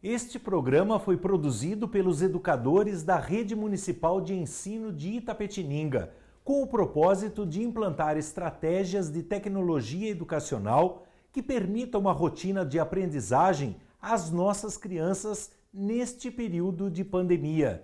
Este programa foi produzido pelos educadores da Rede Municipal de Ensino de Itapetininga, com o propósito de implantar estratégias de tecnologia educacional que permitam uma rotina de aprendizagem às nossas crianças neste período de pandemia.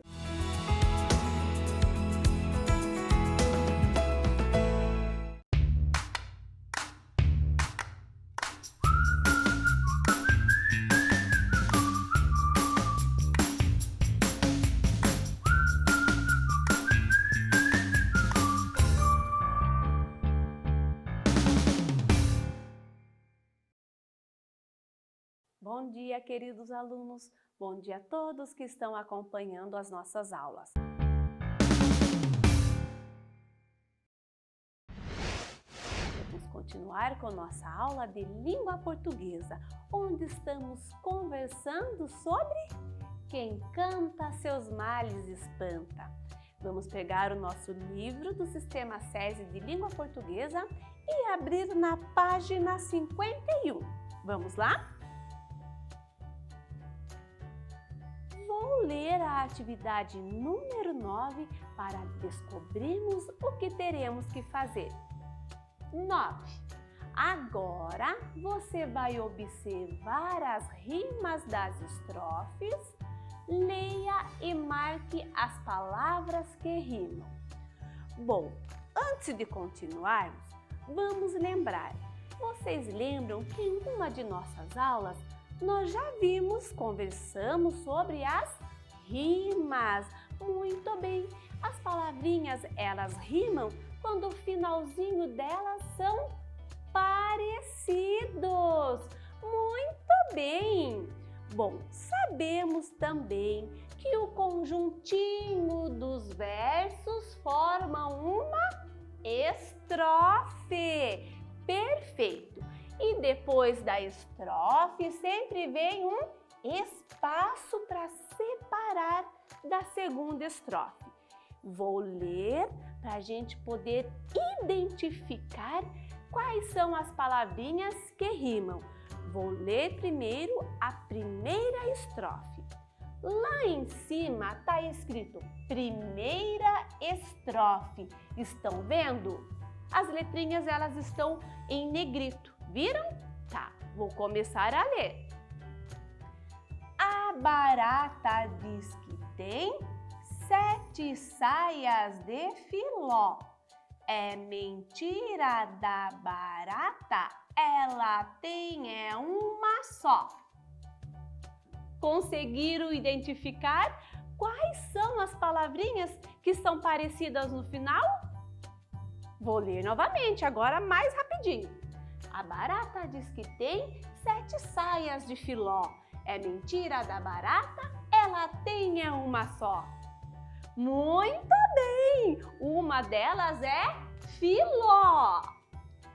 Bom dia, queridos alunos! Bom dia a todos que estão acompanhando as nossas aulas. Vamos continuar com nossa aula de língua portuguesa, onde estamos conversando sobre quem canta seus males espanta. Vamos pegar o nosso livro do Sistema SESI de Língua Portuguesa e abrir na página 51. Vamos lá? Vou ler a atividade número 9 para descobrirmos o que teremos que fazer. 9. Agora você vai observar as rimas das estrofes, leia e marque as palavras que rimam. Bom, antes de continuarmos, vamos lembrar. Vocês lembram que em uma de nossas aulas nós já conversamos sobre as rimas. Muito bem, as palavrinhas elas rimam quando o finalzinho delas são parecidos. Muito bem! Bom, sabemos também que o conjuntinho dos versos forma uma estrofe. Perfeito! E depois da estrofe sempre vem um espaço para separar da segunda estrofe. Vou ler para a gente poder identificar quais são as palavrinhas que rimam. Vou ler primeiro a primeira estrofe. Lá em cima está escrito primeira estrofe. Estão vendo? As letrinhas elas estão em negrito. Viram? Tá, vou começar a ler. A barata diz que tem 7 saias de filó. É mentira da barata, ela tem uma só. Conseguiram identificar quais são as palavrinhas que são parecidas no final? Vou ler novamente, agora mais rapidinho. A barata diz que tem 7 saias de filó. É mentira da barata, ela tem uma só. Muito bem! Uma delas é filó.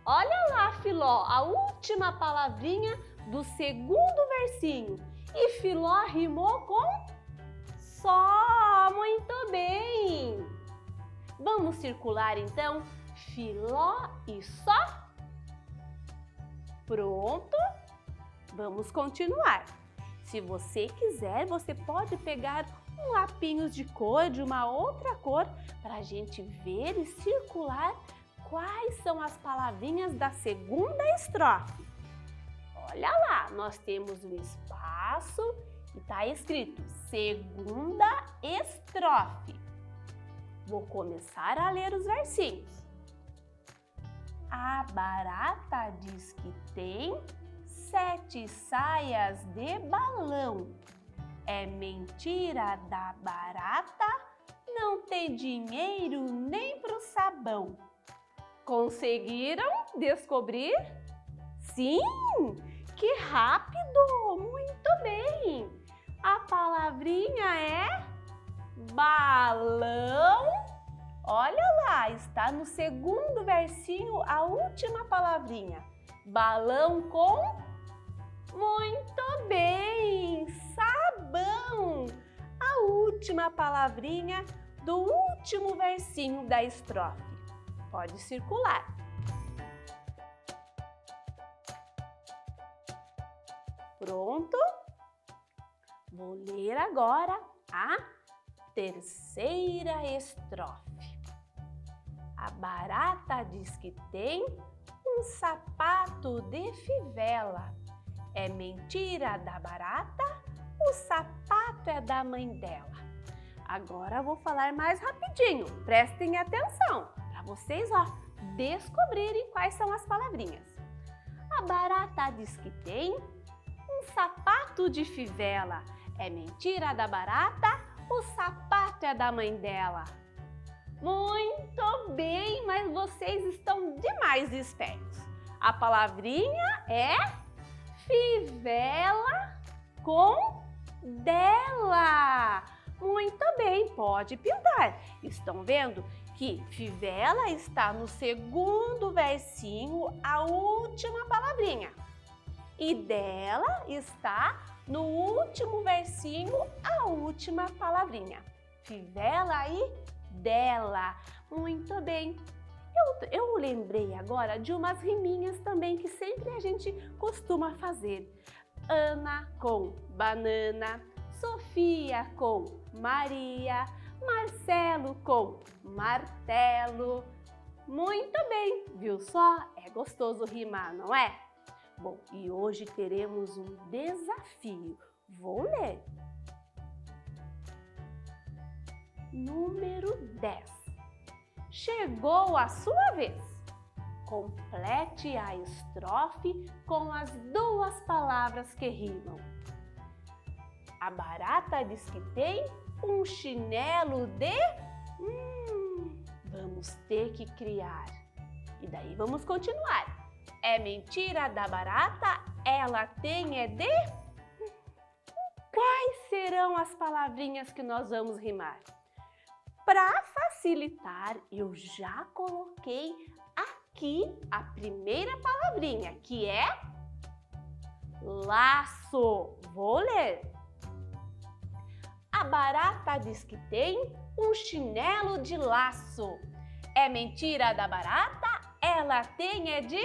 Olha lá, filó, a última palavrinha do segundo versinho. E filó rimou com só. Muito bem! Vamos circular então filó e só? Pronto? Vamos continuar. Se você quiser, você pode pegar um lapinhos de cor, de uma outra cor, para a gente ver e circular quais são as palavrinhas da segunda estrofe. Olha lá, nós temos um espaço e está escrito segunda estrofe. Vou começar a ler os versinhos. A barata diz que tem 7 saias de balão. É mentira da barata, não tem dinheiro nem pro sabão. Conseguiram descobrir? Sim! Que rápido! Muito bem! A palavrinha é balão. Olha lá, está no segundo versinho a última palavrinha. Balão com... Muito bem! Sabão! A última palavrinha do último versinho da estrofe. Pode circular. Pronto? Vou ler agora a terceira estrofe. A barata diz que tem um sapato de fivela. É mentira da barata, o sapato é da mãe dela. Agora eu vou falar mais rapidinho, prestem atenção, para vocês descobrirem quais são as palavrinhas. A barata diz que tem um sapato de fivela. É mentira da barata, o sapato é da mãe dela. Muito bem, mas vocês estão demais espertos. A palavrinha é fivela com dela. Muito bem, pode pintar. Estão vendo que fivela está no segundo versinho, a última palavrinha. E dela está no último versinho, a última palavrinha. Fivela e dela. Muito bem. Eu lembrei agora de umas riminhas também que sempre a gente costuma fazer. Ana com banana, Sofia com Maria, Marcelo com martelo. Muito bem, viu só? É gostoso rimar, não é? Bom, e hoje teremos um desafio. Vou ler. Número 10. Chegou a sua vez. Complete a estrofe com as duas palavras que rimam. A barata diz que tem um chinelo de... vamos ter que criar. E daí vamos continuar. É mentira da barata, ela tem é de... Quais serão as palavrinhas que nós vamos rimar? Para facilitar, eu já coloquei aqui a primeira palavrinha, que é laço. Vou ler. A barata diz que tem um chinelo de laço. É mentira da barata, ela tem é de...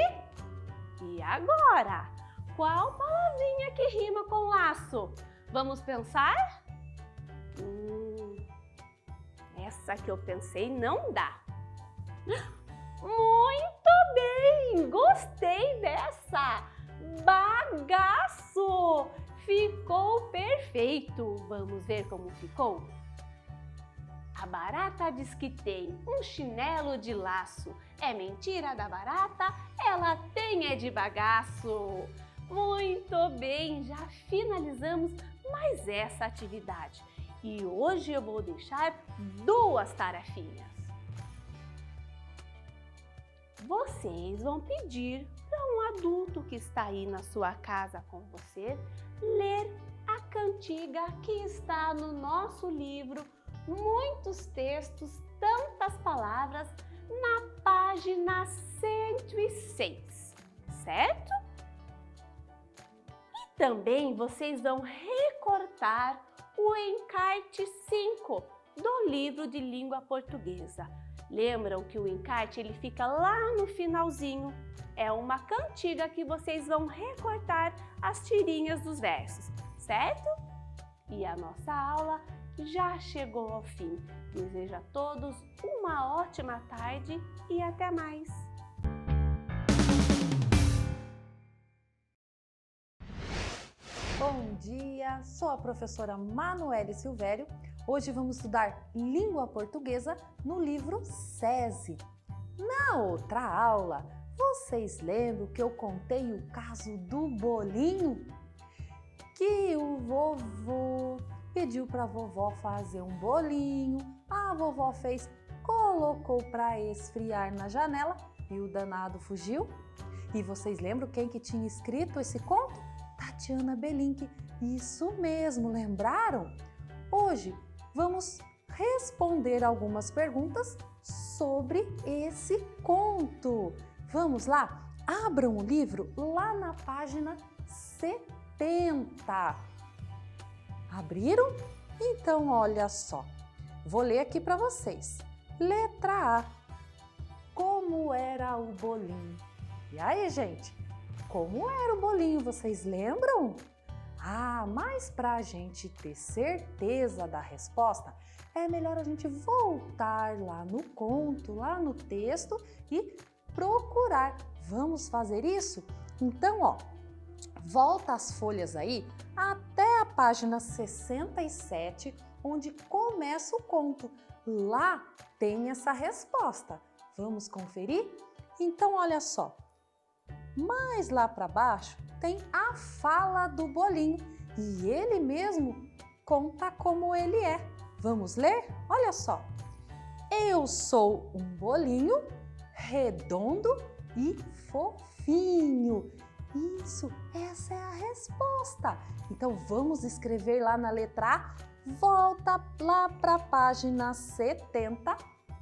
E agora? Qual palavrinha que rima com laço? Vamos pensar? Essa que eu pensei não dá. Muito bem! Gostei dessa! Bagaço! Ficou perfeito! Vamos ver como ficou? A barata diz que tem um chinelo de laço. É mentira da barata, ela tem é de bagaço. Muito bem, já finalizamos mais essa atividade. E hoje eu vou deixar duas tarefinhas. Vocês vão pedir para um adulto que está aí na sua casa com você ler a cantiga que está no nosso livro Muitos Textos, Tantas Palavras, na página 106, certo? E também vocês vão recortar o encarte 5 do livro de língua portuguesa. Lembram que o encarte ele fica lá no finalzinho. É uma cantiga que vocês vão recortar as tirinhas dos versos, certo? E a nossa aula já chegou ao fim. Desejo a todos uma ótima tarde e até mais! Bom dia, sou a professora Manuele Silvério. Hoje vamos estudar língua portuguesa no livro SESI. Na outra aula, vocês lembram que eu contei o caso do bolinho? Que o vovô pediu para a vovó fazer um bolinho, a vovó fez, colocou para esfriar na janela e o danado fugiu. E vocês lembram quem que tinha escrito esse conto? Tatiana Belink. Isso mesmo, lembraram? Hoje vamos responder algumas perguntas sobre esse conto. Vamos lá? Abram o livro lá na página 70. Abriram? Então, olha só. Vou ler aqui para vocês. Letra A. Como era o bolinho? E aí, gente? Como era o bolinho? Vocês lembram? Ah, mas para a gente ter certeza da resposta, é melhor a gente voltar lá no conto, lá no texto e procurar. Vamos fazer isso? Então, ó, volta as folhas aí até a página 67, onde começa o conto. Lá tem essa resposta. Vamos conferir? Então, olha só. Mais lá para baixo tem a fala do bolinho e ele mesmo conta como ele é. Vamos ler? Olha só. Eu sou um bolinho redondo e fofinho. Isso, essa é a resposta. Então vamos escrever lá na letra A. Volta lá para a página 70,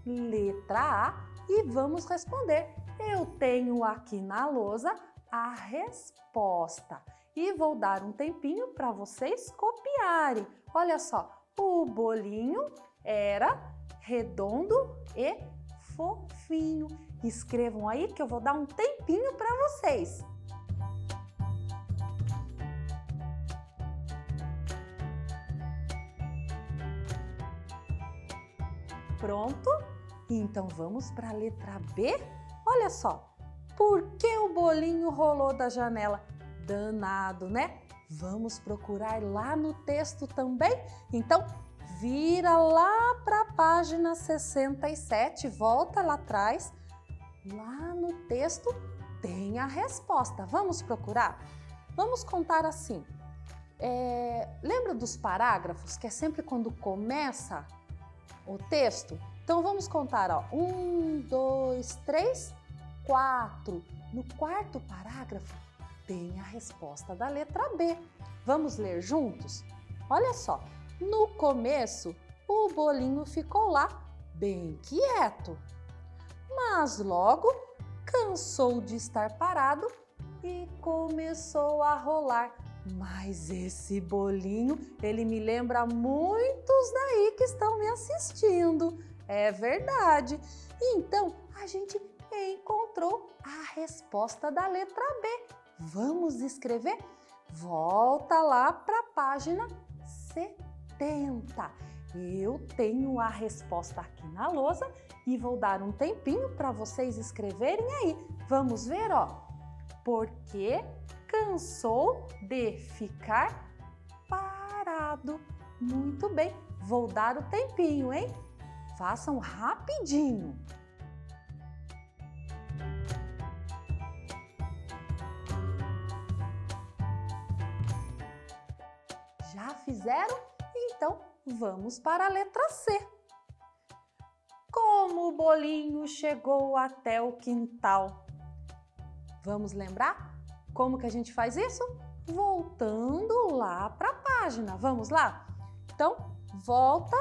letra A, e vamos responder. Eu tenho aqui na lousa a resposta e vou dar um tempinho para vocês copiarem. Olha só, o bolinho era redondo e fofinho. Escrevam aí que eu vou dar um tempinho para vocês. Pronto? Então vamos para a letra B? Olha só, por que o bolinho rolou da janela? Danado, né? Vamos procurar lá no texto também? Então, vira lá para a página 67, volta lá atrás. Lá no texto tem a resposta. Vamos procurar? Vamos contar assim. Lembra dos parágrafos, que é sempre quando começa o texto? Então vamos contar, ó. 1, 2, 3, 4. No quarto parágrafo tem a resposta da letra B. Vamos ler juntos? Olha só, no começo o bolinho ficou lá bem quieto, mas logo cansou de estar parado e começou a rolar. Mas esse bolinho, ele me lembra muitos daí que estão me assistindo. É verdade. Então, a gente encontrou a resposta da letra B. Vamos escrever? Volta lá para a página 70. Eu tenho a resposta aqui na lousa e vou dar um tempinho para vocês escreverem aí. Vamos ver, ó. Porque cansou de ficar parado. Muito bem, vou dar o tempinho, hein? Façam rapidinho. Já fizeram? Então vamos para a letra C. Como o bolinho chegou até o quintal? Vamos lembrar? Como que a gente faz isso? Voltando lá para a página. Vamos lá? Então, volta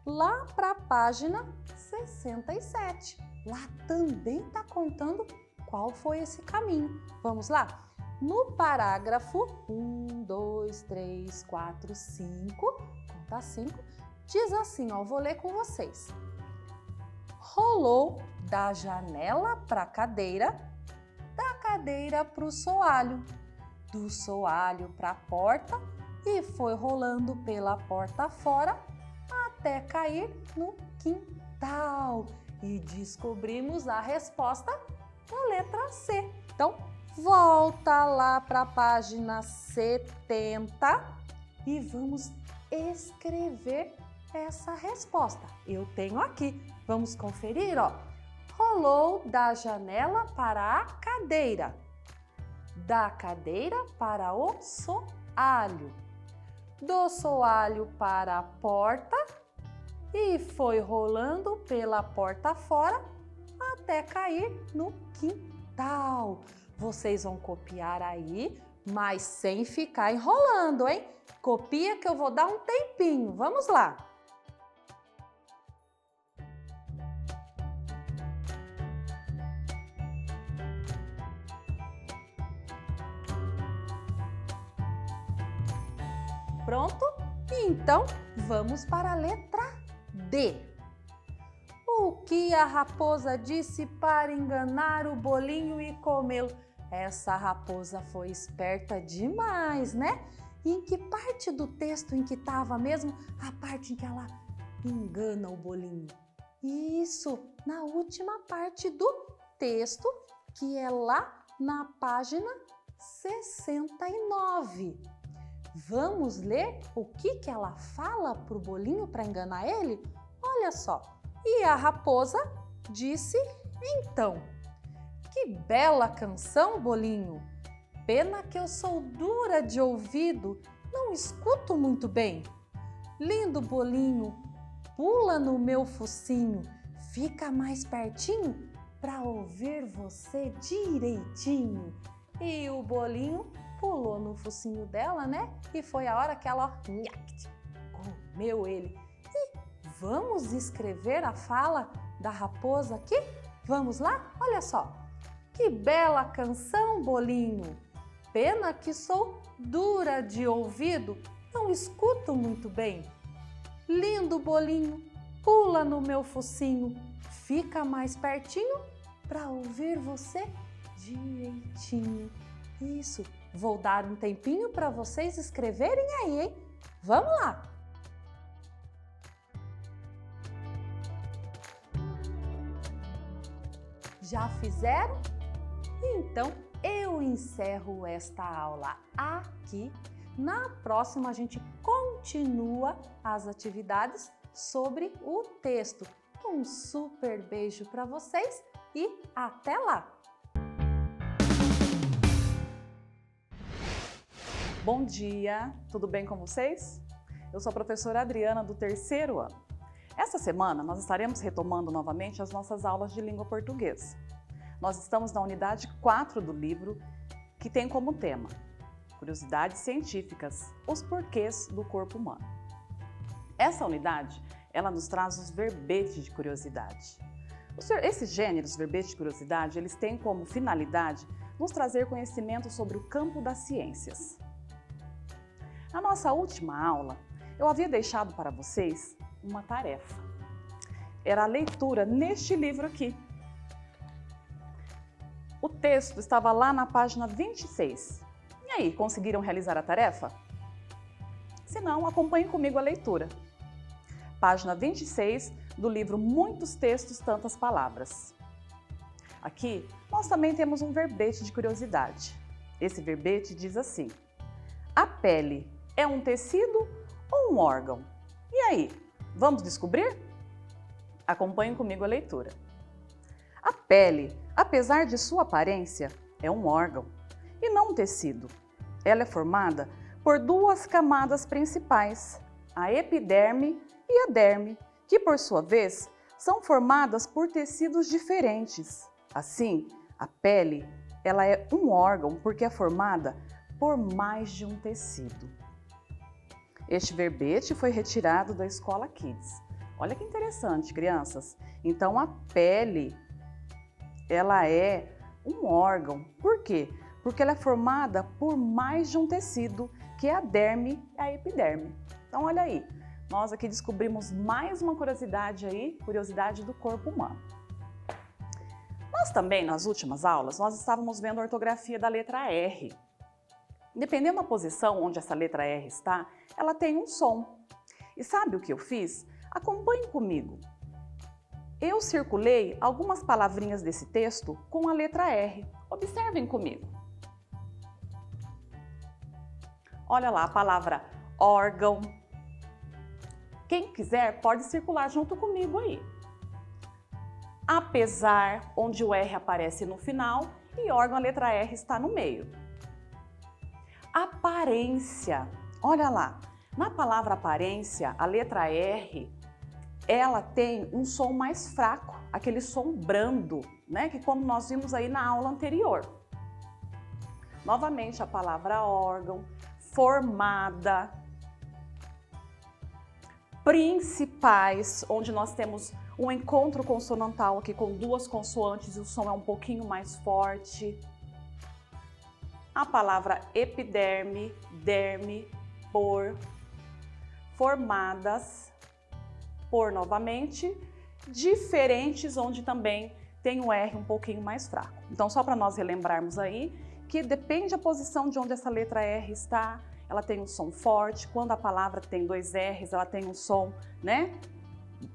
lá para a página 67. Lá também está contando qual foi esse caminho. Vamos lá? No parágrafo 1, 2, 3, 4, 5, conta 5, diz assim, ó, vou ler com vocês. Rolou da janela para a cadeira, da cadeira para o soalho, do soalho para a porta e foi rolando pela porta fora até cair no quintal. E descobrimos a resposta na letra C. Então, volta lá para a página 70 e vamos escrever essa resposta. Eu tenho aqui. Vamos conferir, ó. Rolou da janela para a cadeira, da cadeira para o soalho, do soalho para a porta e foi rolando pela porta fora até cair no quintal. Vocês vão copiar aí, mas sem ficar enrolando, hein? Copia que eu vou dar um tempinho. Vamos lá! Pronto? Então, vamos para a letra D. O que a raposa disse para enganar o bolinho e comê-lo? Essa raposa foi esperta demais, né? E em que parte do texto em que estava mesmo? A parte em que ela engana o bolinho. Isso, na última parte do texto, que é lá na página 69. Vamos ler o que ela fala para o bolinho para enganar ele? Olha só. E a raposa disse então: que bela canção, bolinho! Pena que eu sou dura de ouvido, não escuto muito bem. Lindo bolinho, pula no meu focinho, fica mais pertinho para ouvir você direitinho. E o bolinho pulou no focinho dela, né? E foi a hora que ela comeu ele. E vamos escrever a fala da raposa aqui? Vamos lá? Olha só. Que bela canção, bolinho! Pena que sou dura de ouvido, não escuto muito bem. Lindo bolinho, pula no meu focinho, fica mais pertinho para ouvir você direitinho. Isso, vou dar um tempinho para vocês escreverem aí, hein? Vamos lá! Já fizeram? Então, eu encerro esta aula aqui. Na próxima, a gente continua as atividades sobre o texto. Um super beijo para vocês e até lá! Bom dia, tudo bem com vocês? Eu sou a professora Adriana do 3º ano. Esta semana, nós estaremos retomando novamente as nossas aulas de língua portuguesa. Nós estamos na unidade 4 do livro, que tem como tema Curiosidades Científicas, os porquês do corpo humano. Essa unidade, ela nos traz os verbetes de curiosidade. Esses gêneros, verbetes de curiosidade, eles têm como finalidade nos trazer conhecimento sobre o campo das ciências. Na nossa última aula, eu havia deixado para vocês uma tarefa. Era a leitura neste livro aqui. O texto estava lá na página 26. E aí, conseguiram realizar a tarefa? Se não, acompanhem comigo a leitura. Página 26 do livro Muitos Textos, Tantas Palavras. Aqui, nós também temos um verbete de curiosidade. Esse verbete diz assim: a pele é um tecido ou um órgão? E aí, vamos descobrir? Acompanhem comigo a leitura. A pele, apesar de sua aparência, é um órgão e não um tecido. Ela é formada por duas camadas principais, a epiderme e a derme, que por sua vez são formadas por tecidos diferentes. Assim, a pele, ela é um órgão porque é formada por mais de um tecido. Este verbete foi retirado da Escola Kids. Olha que interessante, crianças. Então, a pele, ela é um órgão. Por quê? Porque ela é formada por mais de um tecido, que é a derme e a epiderme. Então, olha aí, nós aqui descobrimos mais uma curiosidade aí, curiosidade do corpo humano. Nós também, nas últimas aulas, nós estávamos vendo a ortografia da letra R. Dependendo da posição onde essa letra R está, ela tem um som. E sabe o que eu fiz? Acompanhe comigo. Eu circulei algumas palavrinhas desse texto com a letra R. Observem comigo. Olha lá a palavra órgão. Quem quiser pode circular junto comigo aí. Apesar, onde o R aparece no final e órgão, a letra R está no meio. Aparência. Olha lá, na palavra aparência, a letra R, ela tem um som mais fraco, aquele som brando, né? Que como nós vimos aí na aula anterior. Novamente a palavra órgão, formada, principais, onde nós temos um encontro consonantal aqui com duas consoantes e o som é um pouquinho mais forte. A palavra epiderme, derme, por, formadas, por novamente, diferentes, onde também tem o R um pouquinho mais fraco. Então, só para nós relembrarmos aí, que depende da posição de onde essa letra R está, ela tem um som forte. Quando a palavra tem 2 R's, ela tem um som, né,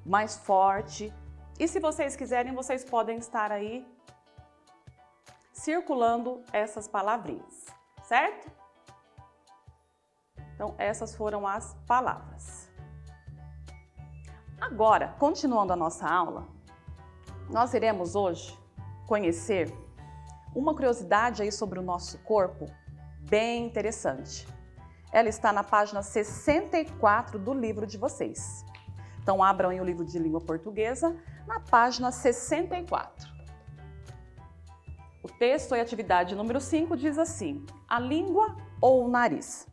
mais forte. E se vocês quiserem, vocês podem estar aí circulando essas palavrinhas, certo? Então, essas foram as palavras. Agora, continuando a nossa aula, nós iremos hoje conhecer uma curiosidade aí sobre o nosso corpo bem interessante. Ela está na página 64 do livro de vocês. Então, abram aí o livro de língua portuguesa na página 64. O texto e atividade número 5 diz assim: a língua ou o nariz?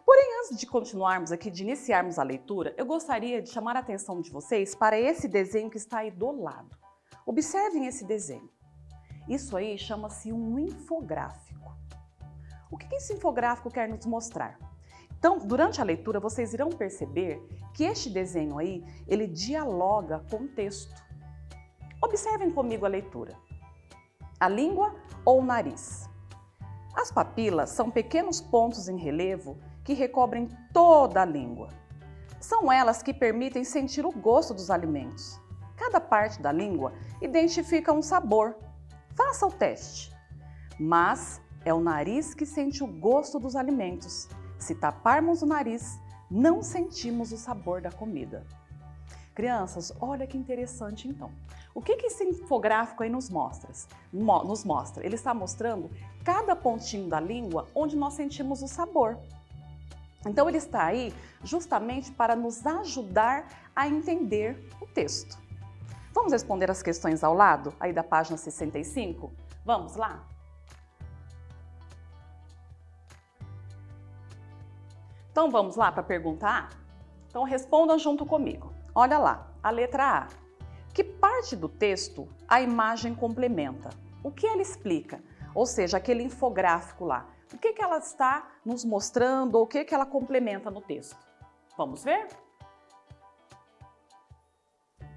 Porém, antes de continuarmos aqui, de iniciarmos a leitura, eu gostaria de chamar a atenção de vocês para esse desenho que está aí do lado. Observem esse desenho. Isso aí chama-se um infográfico. O que esse infográfico quer nos mostrar? Então, durante a leitura, vocês irão perceber que este desenho aí, ele dialoga com o texto. Observem comigo a leitura. A língua ou o nariz? As papilas são pequenos pontos em relevo que recobrem toda a língua. São elas que permitem sentir o gosto dos alimentos. Cada parte da língua identifica um sabor. Faça o teste. Mas é o nariz que sente o gosto dos alimentos. Se taparmos o nariz, não sentimos o sabor da comida. Crianças, olha que interessante então. O que esse infográfico aí nos mostra? Ele está mostrando cada pontinho da língua onde nós sentimos o sabor. Então ele está aí justamente para nos ajudar a entender o texto. Vamos responder as questões ao lado, aí da página 65? Vamos lá? Então vamos lá para a pergunta A? Então respondam junto comigo. Olha lá, a letra A. Que parte do texto a imagem complementa? O que ela explica? Ou seja, aquele infográfico lá. O que ela está nos mostrando ou o que ela complementa no texto? Vamos ver?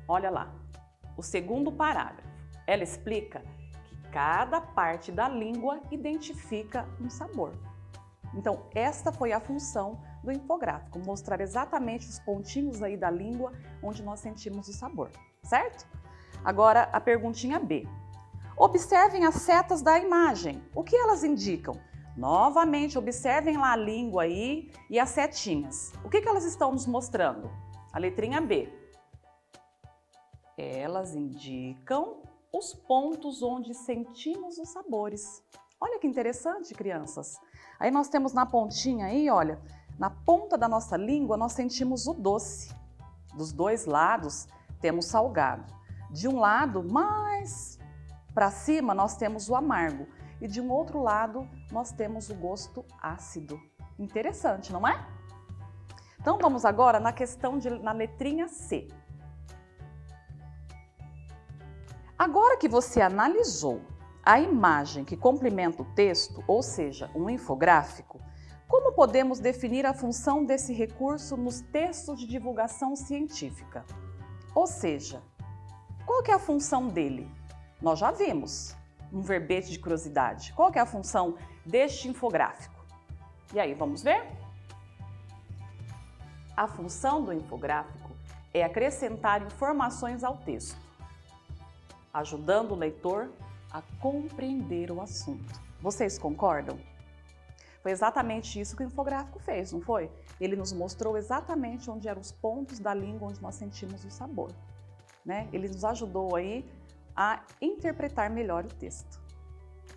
Olha lá, o segundo parágrafo. Ela explica que cada parte da língua identifica um sabor. Então, esta foi a função do infográfico, mostrar exatamente os pontinhos aí da língua onde nós sentimos o sabor, certo? Agora, a perguntinha B. Observem as setas da imagem. O que elas indicam? Novamente, observem lá a língua aí e as setinhas. O que elas estão nos mostrando? A letrinha B. Elas indicam os pontos onde sentimos os sabores. Olha que interessante, crianças. Aí nós temos na pontinha aí, olha, na ponta da nossa língua nós sentimos o doce. Dos dois lados temos salgado. De um lado, mais para cima, nós temos o amargo. E de um outro lado, nós temos o gosto ácido. Interessante, não é? Então vamos agora na questão na letrinha C. Agora que você analisou a imagem que complementa o texto, ou seja, um infográfico, como podemos definir a função desse recurso nos textos de divulgação científica? Ou seja, qual que é a função dele? Nós já vimos um verbete de curiosidade. Qual que é a função deste infográfico? E aí, vamos ver? A função do infográfico é acrescentar informações ao texto, ajudando o leitor a compreender o assunto. Vocês concordam? Foi exatamente isso que o infográfico fez, não foi? Ele nos mostrou exatamente onde eram os pontos da língua onde nós sentimos o sabor, né? Ele nos ajudou aí a interpretar melhor o texto,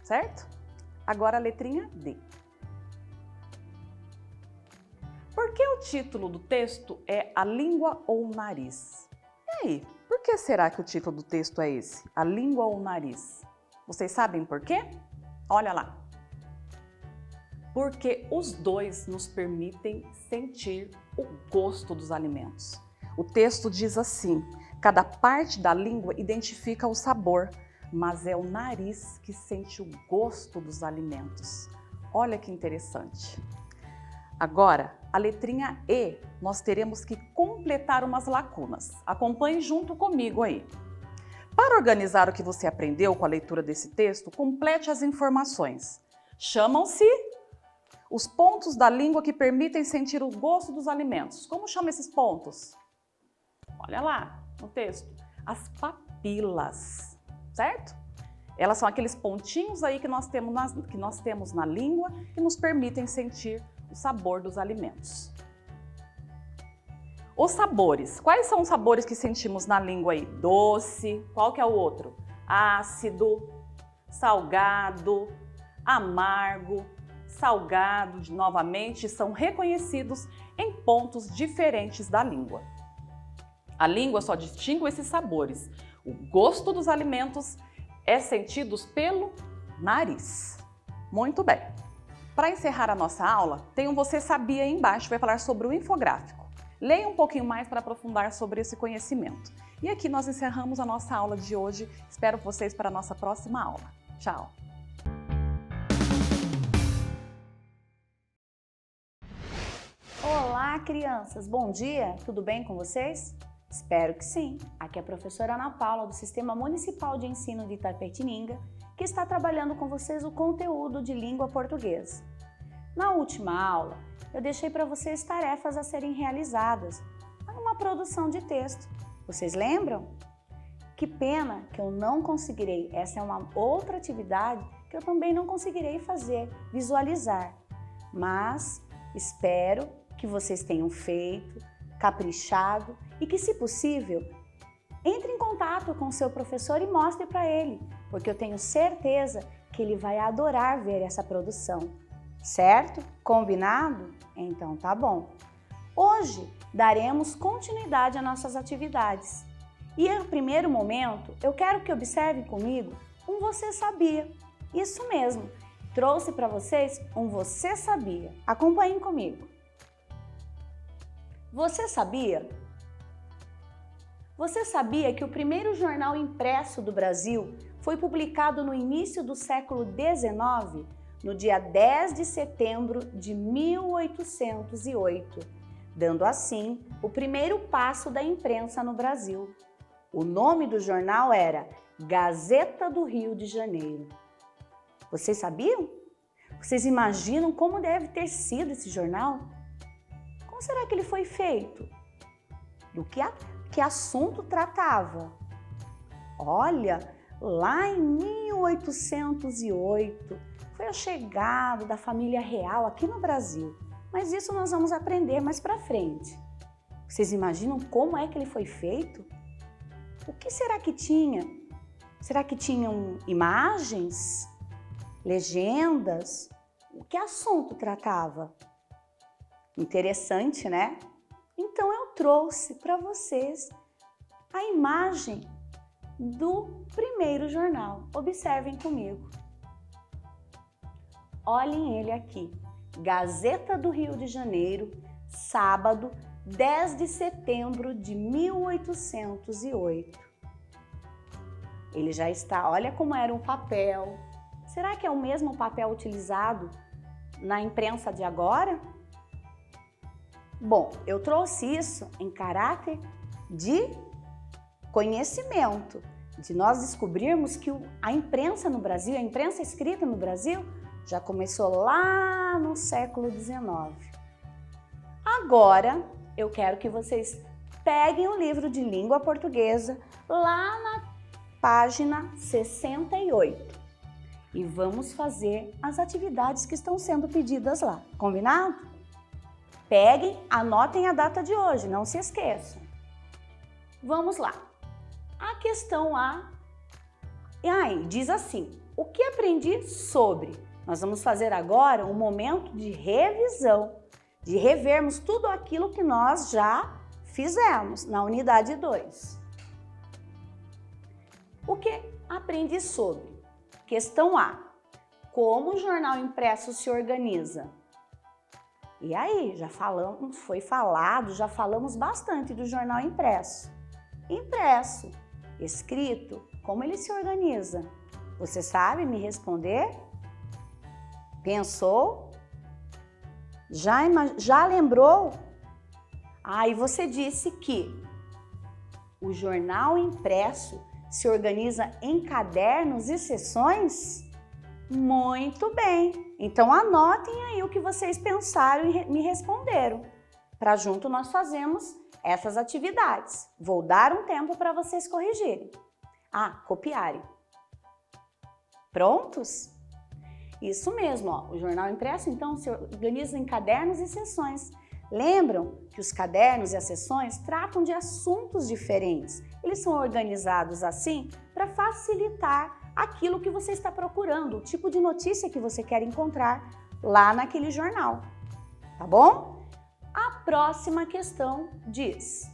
certo? Agora a letrinha D. Por que o título do texto é A Língua ou o Nariz? E aí, por que será que o título do texto é esse? A Língua ou o Nariz? Vocês sabem por quê? Olha lá. Porque os dois nos permitem sentir o gosto dos alimentos. O texto diz assim: cada parte da língua identifica o sabor, mas é o nariz que sente o gosto dos alimentos. Olha que interessante. Agora, a letrinha E, nós teremos que completar umas lacunas. Acompanhe junto comigo aí. Para organizar o que você aprendeu com a leitura desse texto, complete as informações. Chamam-se os pontos da língua que permitem sentir o gosto dos alimentos. Como chama esses pontos? Olha lá no texto. As papilas, certo? Elas são aqueles pontinhos aí que nós temos na língua que nos permitem sentir o sabor dos alimentos. Os sabores. Quais são os sabores que sentimos na língua aí? Doce. Qual que é o outro? Ácido, salgado, amargo, salgado, novamente, são reconhecidos em pontos diferentes da língua. A língua só distingue esses sabores. O gosto dos alimentos é sentido pelo nariz. Muito bem. Para encerrar a nossa aula, tem um Você Sabia aí embaixo, vai falar sobre o infográfico. Leia um pouquinho mais para aprofundar sobre esse conhecimento. E aqui nós encerramos a nossa aula de hoje. Espero vocês para a nossa próxima aula. Tchau! Olá, crianças! Bom dia! Tudo bem com vocês? Espero que sim! Aqui é a professora Ana Paula, do Sistema Municipal de Ensino de Itapetininga, que está trabalhando com vocês o conteúdo de língua portuguesa. Na última aula, eu deixei para vocês tarefas a serem realizadas, uma produção de texto. Vocês lembram? Que pena que eu não conseguirei, essa é uma outra atividade que eu também não conseguirei fazer, visualizar. Mas espero que vocês tenham feito, caprichado e que, se possível, entre em contato com o seu professor e mostre para ele, porque eu tenho certeza que ele vai adorar ver essa produção. Certo? Combinado? Então tá bom. Hoje daremos continuidade às nossas atividades. E no primeiro momento, eu quero que observem comigo um Você Sabia. Isso mesmo, trouxe para vocês um Você Sabia. Acompanhem comigo. Você sabia? Você sabia que o primeiro jornal impresso do Brasil foi publicado no início do século XIX, no dia 10 de setembro de 1808, dando assim o primeiro passo da imprensa no Brasil. O nome do jornal era Gazeta do Rio de Janeiro. Vocês sabiam? Vocês imaginam como deve ter sido esse jornal? Como será que ele foi feito? Do que assunto tratava? Olha, lá em 1808, foi a chegada da família real aqui no Brasil. Mas isso nós vamos aprender mais para frente. Vocês imaginam como é que ele foi feito? O que será que tinha? Será que tinham imagens? Legendas? O que assunto tratava? Interessante, né? Então eu trouxe para vocês a imagem do primeiro jornal. Observem comigo. Olhem ele aqui. Gazeta do Rio de Janeiro, sábado, 10 de setembro de 1808. Ele já está, olha como era um papel. Será que é o mesmo papel utilizado na imprensa de agora? Bom, eu trouxe isso em caráter de conhecimento, de nós descobrirmos que a imprensa no Brasil, a imprensa escrita no Brasil, já começou lá no século XIX. Agora, eu quero que vocês peguem o livro de língua portuguesa lá na página 68 e vamos fazer as atividades que estão sendo pedidas lá. Combinado? Peguem, anotem a data de hoje, não se esqueçam. Vamos lá. A questão A diz assim: o que aprendi sobre? Nós vamos fazer agora um momento de revisão, de revermos tudo aquilo que nós já fizemos na unidade 2. O que aprendi sobre? Questão A. Como o jornal impresso se organiza? E aí, já falamos, foi falado, já falamos bastante do jornal impresso. Impresso, escrito, como ele se organiza? Você sabe me responder? Pensou? Já lembrou? E você disse que o jornal impresso se organiza em cadernos e seções? Muito bem! Então anotem aí o que vocês pensaram e me responderam. Para junto nós fazemos essas atividades. Vou dar um tempo para vocês corrigirem. Copiarem. Prontos? Isso mesmo, ó. O jornal impresso então se organiza em cadernos e seções. Lembram que os cadernos e as seções tratam de assuntos diferentes. Eles são organizados assim para facilitar aquilo que você está procurando, o tipo de notícia que você quer encontrar lá naquele jornal, tá bom? A próxima questão diz: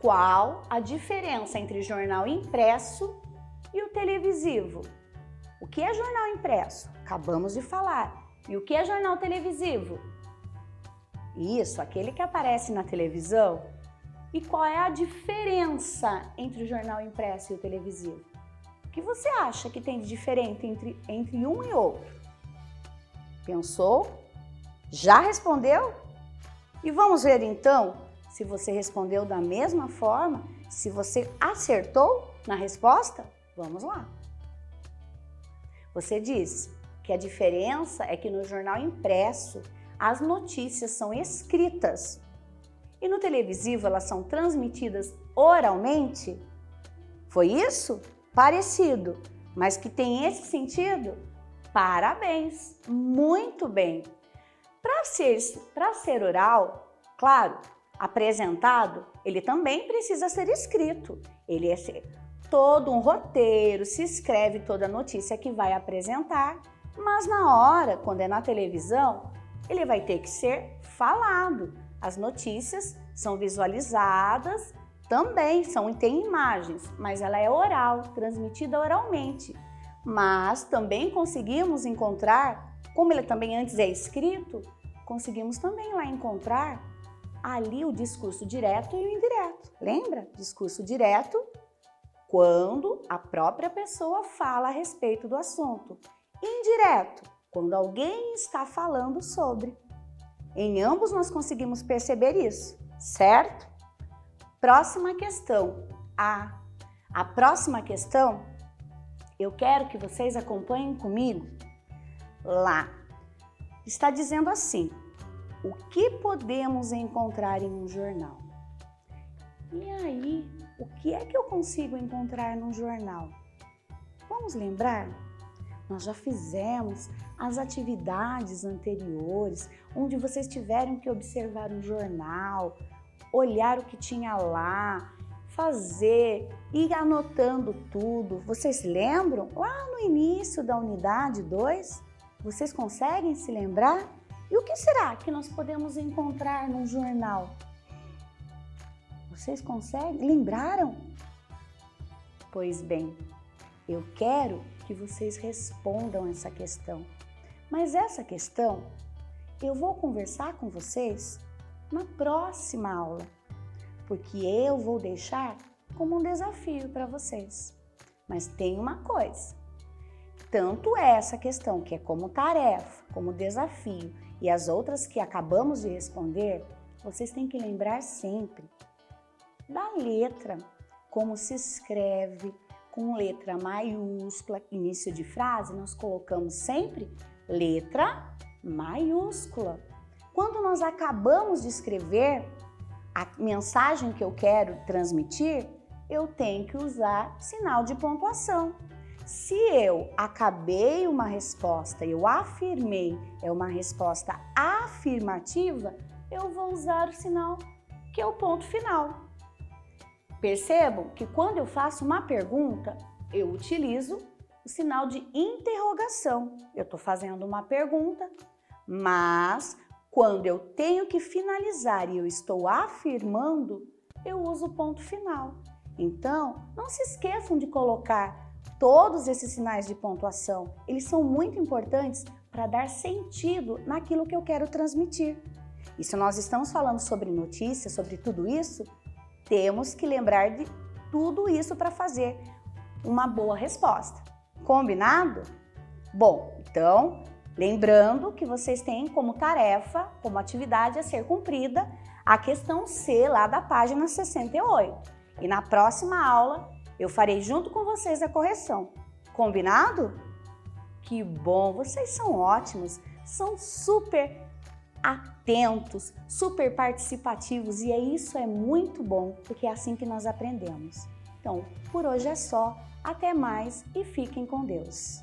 qual a diferença entre jornal impresso e o televisivo? O que é jornal impresso? Acabamos de falar. E o que é jornal televisivo? Isso, aquele que aparece na televisão. E qual é a diferença entre o jornal impresso e o televisivo? O que você acha que tem de diferente entre um e outro? Pensou? Já respondeu? E vamos ver então se você respondeu da mesma forma, se você acertou na resposta. Vamos lá. Você disse que a diferença é que no jornal impresso as notícias são escritas e no televisivo elas são transmitidas oralmente. Foi isso? Parecido, mas que tem esse sentido? Parabéns! Muito bem! Para ser oral, claro, apresentado, ele também precisa ser escrito. Ele é todo um roteiro, se escreve toda a notícia que vai apresentar, mas na hora, quando é na televisão, ele vai ter que ser falado. As notícias são visualizadas, também tem imagens, mas ela é oral, transmitida oralmente. Mas também conseguimos encontrar, como ele também antes é escrito, conseguimos também lá encontrar ali o discurso direto e o indireto. Lembra? Discurso direto, quando a própria pessoa fala a respeito do assunto. Indireto, quando alguém está falando sobre. Em ambos nós conseguimos perceber isso, certo? Próxima questão. A próxima questão, eu quero que vocês acompanhem comigo lá. Está dizendo assim: o que podemos encontrar em um jornal? E aí, o que é que eu consigo encontrar num jornal? Vamos lembrar? Nós já fizemos as atividades anteriores, onde vocês tiveram que observar um jornal, olhar o que tinha lá, fazer, ir anotando tudo. Vocês lembram? Lá no início da unidade 2, vocês conseguem se lembrar? E o que será que nós podemos encontrar num jornal? Vocês conseguem? Lembraram? Pois bem, eu quero que vocês respondam essa questão. Mas essa questão eu vou conversar com vocês na próxima aula, porque eu vou deixar como um desafio para vocês. Mas tem uma coisa, tanto essa questão que é como tarefa, como desafio, e as outras que acabamos de responder, vocês têm que lembrar sempre da letra, como se escreve, com letra maiúscula. Início de frase, nós colocamos sempre letra maiúscula. Quando nós acabamos de escrever a mensagem que eu quero transmitir, eu tenho que usar sinal de pontuação. Se eu acabei uma resposta, eu afirmei, é uma resposta afirmativa, eu vou usar o sinal que é o ponto final. Percebam que quando eu faço uma pergunta, eu utilizo o sinal de interrogação. Eu estou fazendo uma pergunta, mas quando eu tenho que finalizar e eu estou afirmando, eu uso o ponto final. Então, não se esqueçam de colocar todos esses sinais de pontuação. Eles são muito importantes para dar sentido naquilo que eu quero transmitir. E se nós estamos falando sobre notícias, sobre tudo isso, temos que lembrar de tudo isso para fazer uma boa resposta. Combinado? Bom, então, lembrando que vocês têm como tarefa, como atividade a ser cumprida, a questão C lá da página 68. E na próxima aula, eu farei junto com vocês a correção. Combinado? Que bom, vocês são ótimos, são super atentos, super participativos e isso é muito bom, porque é assim que nós aprendemos. Então, por hoje é só, até mais e fiquem com Deus.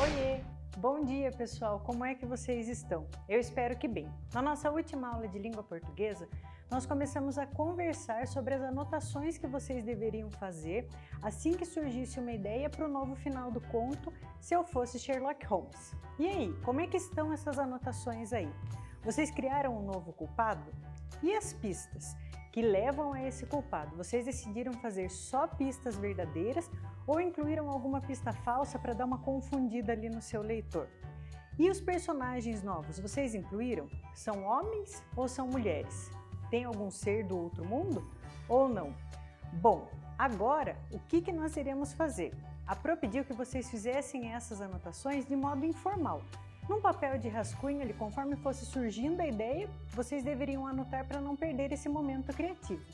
Oiê! Bom dia, pessoal! Como é que vocês estão? Eu espero que bem. Na nossa última aula de língua portuguesa, nós começamos a conversar sobre as anotações que vocês deveriam fazer assim que surgisse uma ideia para o novo final do conto, Se Eu Fosse Sherlock Holmes. E aí, como é que estão essas anotações aí? Vocês criaram um novo culpado? E as pistas que levam a esse culpado? Vocês decidiram fazer só pistas verdadeiras ou incluíram alguma pista falsa para dar uma confundida ali no seu leitor? E os personagens novos, vocês incluíram? São homens ou são mulheres? Tem algum ser do outro mundo ou não? Bom, agora o que nós iremos fazer? A Pro pediu que vocês fizessem essas anotações de modo informal. Num papel de rascunho, ali, conforme fosse surgindo a ideia, vocês deveriam anotar para não perder esse momento criativo.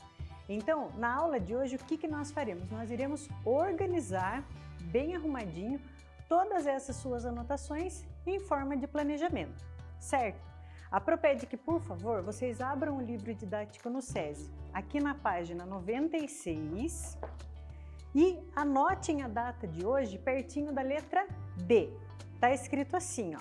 Então, na aula de hoje, o que nós faremos? Nós iremos organizar, bem arrumadinho, todas essas suas anotações em forma de planejamento, certo? A Pro pede que, por favor, vocês abram o livro didático no SESI, aqui na página 96, e anotem a data de hoje pertinho da letra D. Está escrito assim, ó.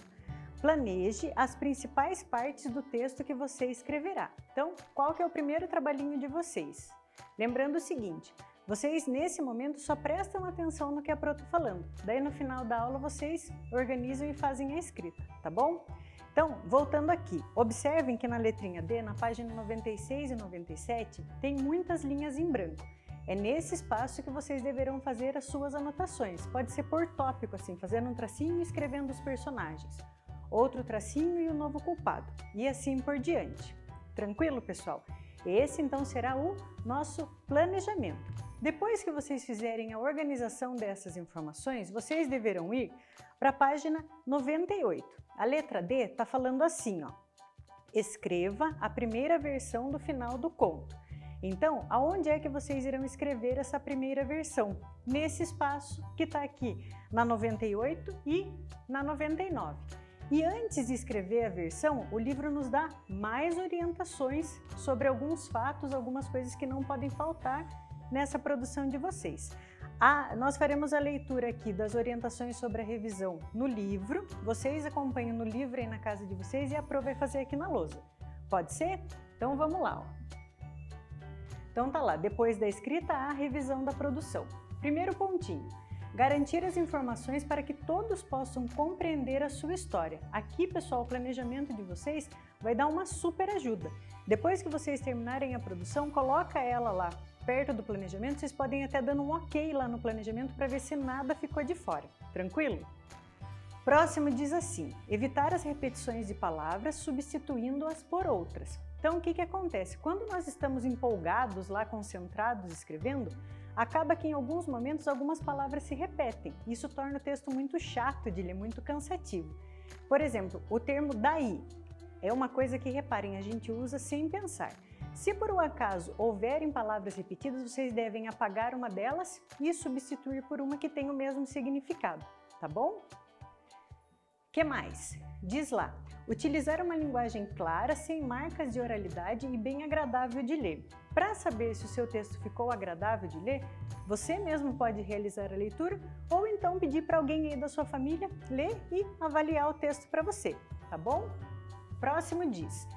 Planeje as principais partes do texto que você escreverá. Então, qual que é o primeiro trabalhinho de vocês? Lembrando o seguinte, vocês nesse momento só prestam atenção no que a Pro está falando. Daí no final da aula vocês organizam e fazem a escrita, tá bom? Então, voltando aqui, observem que na letrinha D, na página 96 e 97, tem muitas linhas em branco. É nesse espaço que vocês deverão fazer as suas anotações. Pode ser por tópico, assim, fazendo um tracinho e escrevendo os personagens. Outro tracinho e o novo culpado. E assim por diante. Tranquilo, pessoal? Esse, então, será o nosso planejamento. Depois que vocês fizerem a organização dessas informações, vocês deverão ir para a página 98. A letra D está falando assim, ó. Escreva a primeira versão do final do conto. Então, aonde é que vocês irão escrever essa primeira versão? Nesse espaço que está aqui, na 98 e na 99. E antes de escrever a versão, o livro nos dá mais orientações sobre alguns fatos, algumas coisas que não podem faltar nessa produção de vocês. Nós faremos a leitura aqui das orientações sobre a revisão no livro, vocês acompanham no livro aí na casa de vocês e a Pro vai fazer aqui na lousa. Pode ser? Então vamos lá, ó. Então tá lá, depois da escrita, a revisão da produção. Primeiro pontinho, garantir as informações para que todos possam compreender a sua história. Aqui, pessoal, o planejamento de vocês vai dar uma super ajuda. Depois que vocês terminarem a produção, coloca ela lá perto do planejamento, vocês podem até dar um ok lá no planejamento para ver se nada ficou de fora. Tranquilo? Próximo diz assim, evitar as repetições de palavras substituindo-as por outras. Então, o que acontece? Quando nós estamos empolgados lá, concentrados, escrevendo, acaba que em alguns momentos algumas palavras se repetem. Isso torna o texto muito chato de ler, muito cansativo. Por exemplo, o termo daí é uma coisa que, reparem, a gente usa sem pensar. Se por um acaso houverem palavras repetidas, vocês devem apagar uma delas e substituir por uma que tem o mesmo significado, tá bom? Que mais? Diz lá, utilizar uma linguagem clara, sem marcas de oralidade e bem agradável de ler. Para saber se o seu texto ficou agradável de ler, você mesmo pode realizar a leitura ou então pedir para alguém aí da sua família ler e avaliar o texto para você, tá bom? Próximo diz,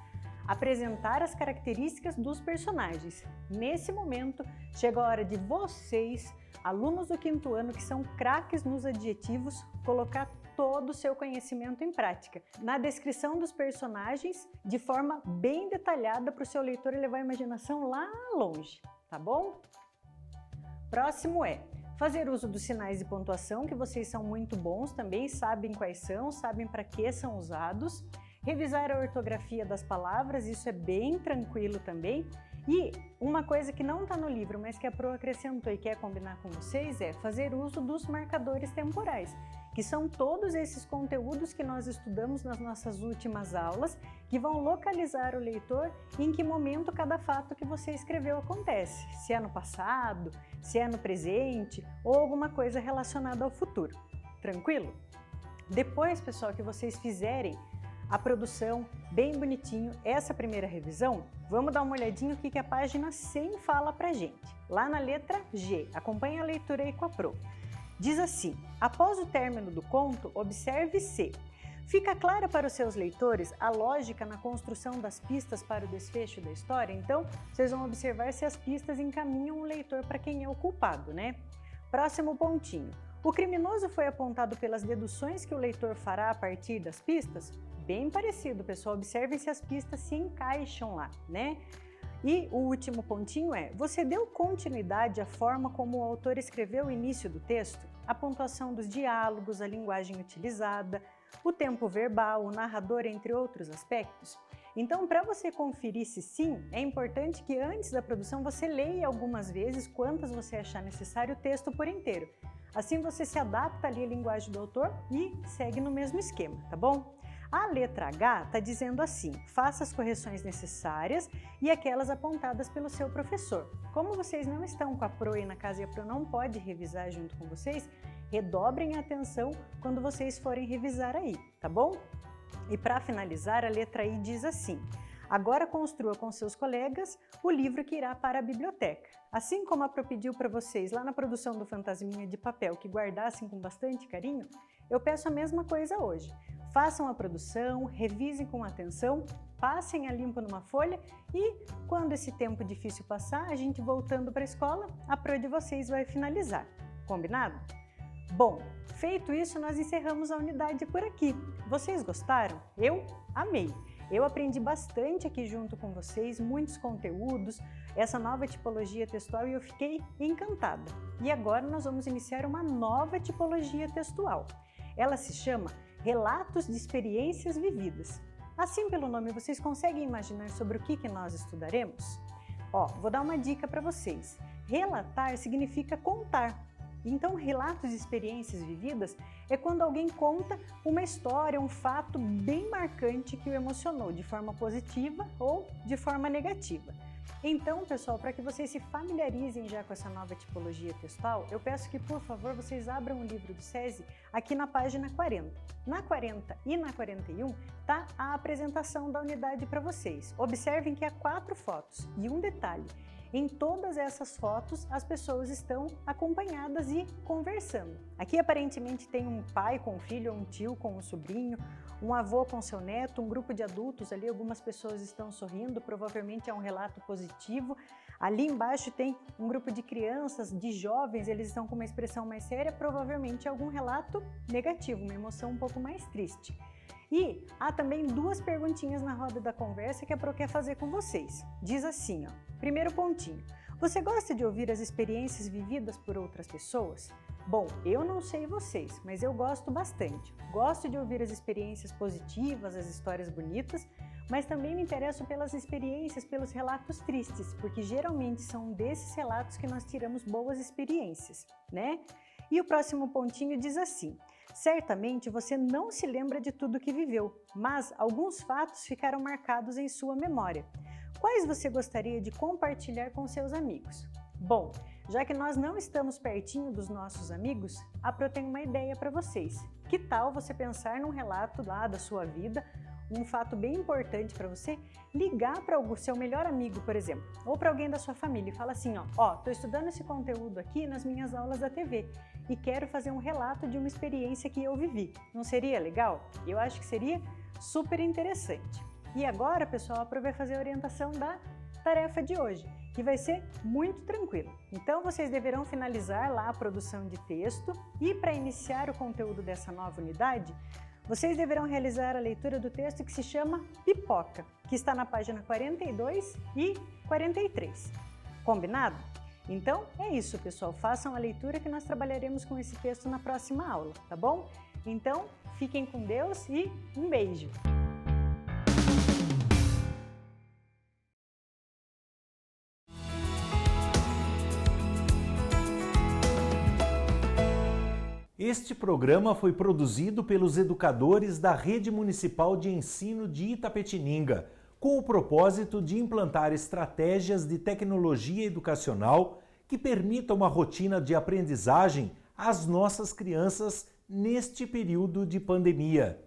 apresentar as características dos personagens. Nesse momento, chega a hora de vocês, alunos do 5º ano que são craques nos adjetivos, colocar todo o seu conhecimento em prática. Na descrição dos personagens, de forma bem detalhada para o seu leitor levar a imaginação lá longe, tá bom? Próximo é fazer uso dos sinais de pontuação, que vocês são muito bons também, sabem quais são, sabem para que são usados. Revisar a ortografia das palavras, isso é bem tranquilo também. E uma coisa que não está no livro, mas que a Pro acrescentou e quer combinar com vocês é fazer uso dos marcadores temporais, que são todos esses conteúdos que nós estudamos nas nossas últimas aulas, que vão localizar o leitor em que momento cada fato que você escreveu acontece, se é no passado, se é no presente ou alguma coisa relacionada ao futuro. Tranquilo? Depois, pessoal, que vocês fizerem a produção bem bonitinho, essa primeira revisão, vamos dar uma olhadinha o que a página 100 fala pra gente. Lá na letra G, acompanhe a leitura aí com a Pro. Diz assim: após o término do conto, observe se fica clara para os seus leitores a lógica na construção das pistas para o desfecho da história. Então, vocês vão observar se as pistas encaminham o leitor para quem é o culpado, né? Próximo pontinho. O criminoso foi apontado pelas deduções que o leitor fará a partir das pistas? Bem parecido, pessoal. Observem se as pistas se encaixam lá, né? E o último pontinho é: você deu continuidade à forma como o autor escreveu o início do texto? A pontuação dos diálogos, a linguagem utilizada, o tempo verbal, o narrador, entre outros aspectos? Então, para você conferir se sim, é importante que antes da produção você leia algumas vezes, quantas você achar necessário, o texto por inteiro. Assim você se adapta ali à linguagem do autor e segue no mesmo esquema, tá bom? A letra H está dizendo assim: faça as correções necessárias e aquelas apontadas pelo seu professor. Como vocês não estão com a Pro aí na casa e a Pro não pode revisar junto com vocês, redobrem a atenção quando vocês forem revisar aí, tá bom? E para finalizar, a letra I diz assim: agora construa com seus colegas o livro que irá para a biblioteca. Assim como a Pro pediu para vocês lá na produção do Fantasminha de Papel que guardassem com bastante carinho, eu peço a mesma coisa hoje. Façam a produção, revisem com atenção, passem a limpo numa folha e, quando esse tempo difícil passar, a gente voltando para a escola, a Pro de vocês vai finalizar. Combinado? Bom, feito isso, nós encerramos a unidade por aqui. Vocês gostaram? Eu amei! Eu aprendi bastante aqui junto com vocês, muitos conteúdos, essa nova tipologia textual e eu fiquei encantada. E agora nós vamos iniciar uma nova tipologia textual. Ela se chama Relatos de Experiências Vividas. Assim pelo nome, vocês conseguem imaginar sobre o que nós estudaremos? Vou dar uma dica para vocês. Relatar significa contar. Então, relatos de experiências vividas é quando alguém conta uma história, um fato bem marcante que o emocionou, de forma positiva ou de forma negativa. Então, pessoal, para que vocês se familiarizem já com essa nova tipologia textual, eu peço que, por favor, vocês abram o livro do SESI aqui na página 40. Na 40 e na 41 está a apresentação da unidade para vocês. Observem que há 4 fotos e um detalhe. Em todas essas fotos, as pessoas estão acompanhadas e conversando. Aqui, aparentemente, tem um pai com um filho, um tio com um sobrinho, um avô com seu neto, um grupo de adultos ali, algumas pessoas estão sorrindo, provavelmente é um relato positivo. Ali embaixo tem um grupo de crianças, de jovens, eles estão com uma expressão mais séria, provavelmente algum relato negativo, uma emoção um pouco mais triste. E há também 2 perguntinhas na roda da conversa que a Pro quer fazer com vocês. Diz assim, primeiro pontinho: você gosta de ouvir as experiências vividas por outras pessoas? Bom, eu não sei vocês, mas eu gosto bastante. Gosto de ouvir as experiências positivas, as histórias bonitas, mas também me interesso pelas experiências, pelos relatos tristes, porque geralmente são desses relatos que nós tiramos boas experiências, né? E o próximo pontinho diz assim: certamente você não se lembra de tudo que viveu, mas alguns fatos ficaram marcados em sua memória. Quais você gostaria de compartilhar com seus amigos? Bom, já que nós não estamos pertinho dos nossos amigos, a Pro tem uma ideia para vocês. Que tal você pensar num relato lá da sua vida, um fato bem importante para você, ligar para o seu melhor amigo, por exemplo, ou para alguém da sua família e fala assim, tô estudando esse conteúdo aqui nas minhas aulas da TV e quero fazer um relato de uma experiência que eu vivi. Não seria legal? Eu acho que seria super interessante. E agora, pessoal, a Pro vai fazer a orientação da tarefa de hoje, que vai ser muito tranquilo. Então, vocês deverão finalizar lá a produção de texto e para iniciar o conteúdo dessa nova unidade, vocês deverão realizar a leitura do texto que se chama Pipoca, que está na página 42 e 43. Combinado? Então, é isso, pessoal. Façam a leitura que nós trabalharemos com esse texto na próxima aula, tá bom? Então, fiquem com Deus e um beijo! Este programa foi produzido pelos educadores da Rede Municipal de Ensino de Itapetininga, com o propósito de implantar estratégias de tecnologia educacional que permitam uma rotina de aprendizagem às nossas crianças neste período de pandemia.